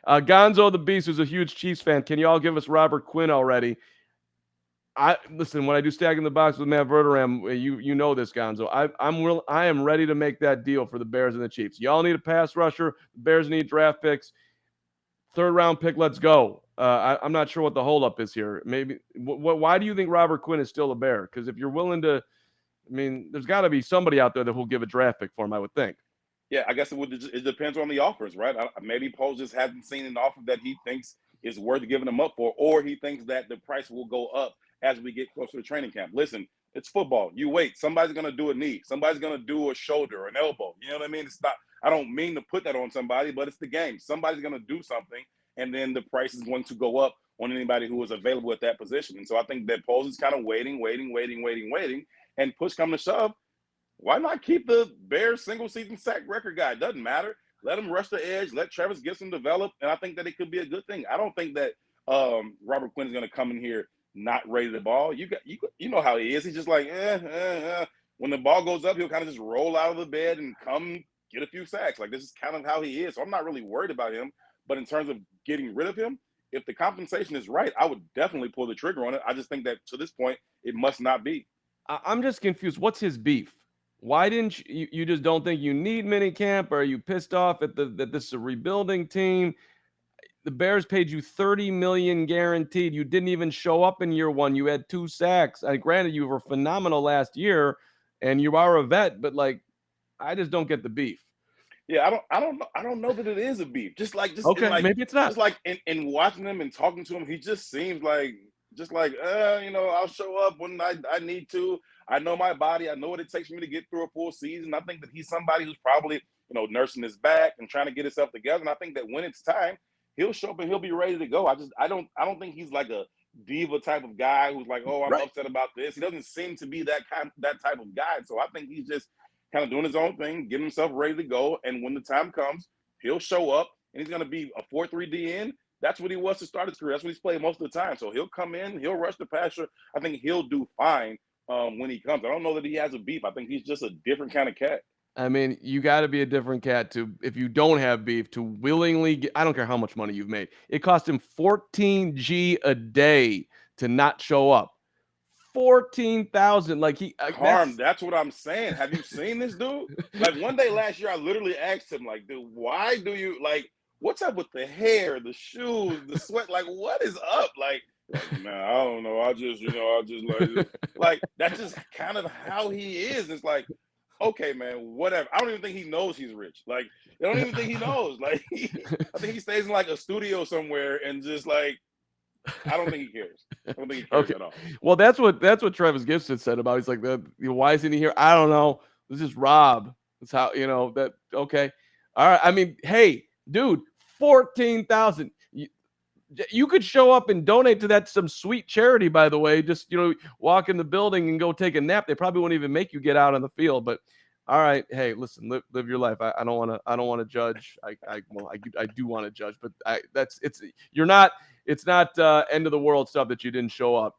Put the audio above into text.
Gonzo the Beast, who's a huge Chiefs fan. Can you all give us Robert Quinn already? I listen when I do Stacking the Box with Matt Verderam. You know this, Gonzo. I am ready to make that deal for the Bears and the Chiefs. Y'all need a pass rusher. The Bears need draft picks. Third round pick. Let's go. I'm not sure what the holdup is here. Maybe. Why do you think Robert Quinn is still a Bear? Because if you're willing to, I mean, there's got to be somebody out there that will give a draft pick for him. I would think. Yeah, I guess it depends on the offers, right? Maybe Poe just hasn't seen an offer that he thinks is worth giving him up for, or he thinks that the price will go up as we get closer to training camp. Listen, it's football. You wait. Somebody's going to do a knee. Somebody's going to do a shoulder or an elbow. You know what I mean? It's not. I don't mean to put that on somebody, but it's the game. Somebody's going to do something, and then the price is going to go up on anybody who is available at that position. And so I think that Poe is kind of waiting, and push come to shove. Why not keep the Bears single season sack record guy? It doesn't matter. Let him rush the edge. Let Travis Gibson develop. And I think that it could be a good thing. I don't think that Robert Quinn is going to come in here not ready to ball. You know how he is. He's just like, When the ball goes up, he'll kind of just roll out of the bed and come get a few sacks. Like, this is kind of how he is. So I'm not really worried about him. But in terms of getting rid of him, if the compensation is right, I would definitely pull the trigger on it. I just think that to this point, it must not be. I'm just confused. What's his beef? Why didn't you just don't think you need minicamp? Or are you pissed off at that this is a rebuilding team? The Bears paid you $30 million guaranteed. You didn't even show up in year one. You had 2 sacks. Granted, you were phenomenal last year, and you are a vet, but like, I just don't get the beef. Yeah, I don't know that it is a beef. Okay, maybe it's not. Just like in watching him and talking to him, he just seems like I'll show up when I need to. I know my body. I know what it takes for me to get through a full season. I think that he's somebody who's probably, nursing his back and trying to get himself together. And I think that when it's time, he'll show up and he'll be ready to go. I don't think he's like a diva type of guy who's like, oh, I'm upset about this. He doesn't seem to be that type of guy. So I think he's just kind of doing his own thing, getting himself ready to go. And when the time comes, he'll show up and he's going to be a 4-3 DN. That's what he was to start his career. That's what he's played most of the time. So he'll come in, he'll rush the passer. I think he'll do fine when he comes. I don't know that he has a beef. I think he's just a different kind of cat. I mean, you got to be a different cat if you don't have beef, to willingly get, I don't care how much money you've made. It cost him $14,000 a day to not show up. 14,000. Like that's what I'm saying. Have you seen this dude? Like, one day last year, I literally asked him, like, dude, why do you, like, what's up with the hair, the shoes, the sweat? Like, what is up? Like, man, I don't know. I just like that's just kind of how he is. It's like, okay, man, whatever. I don't even think he knows he's rich. Like, I don't even think he knows. Like, I think he stays in like a studio somewhere and just like, I don't think he cares. I don't think he cares at all. Well, that's what Travis Gibson said about. He's like, why isn't he here? I don't know. This is Rob. That's how that. Okay, all right. I mean, hey, dude, 14,000. You could show up and donate to that some sweet charity, by the way. Just walk in the building and go take a nap. They probably won't even make you get out on the field. But all right, hey, listen, live your life. I don't want to judge. I do want to judge, but it's not end of the world stuff that you didn't show up.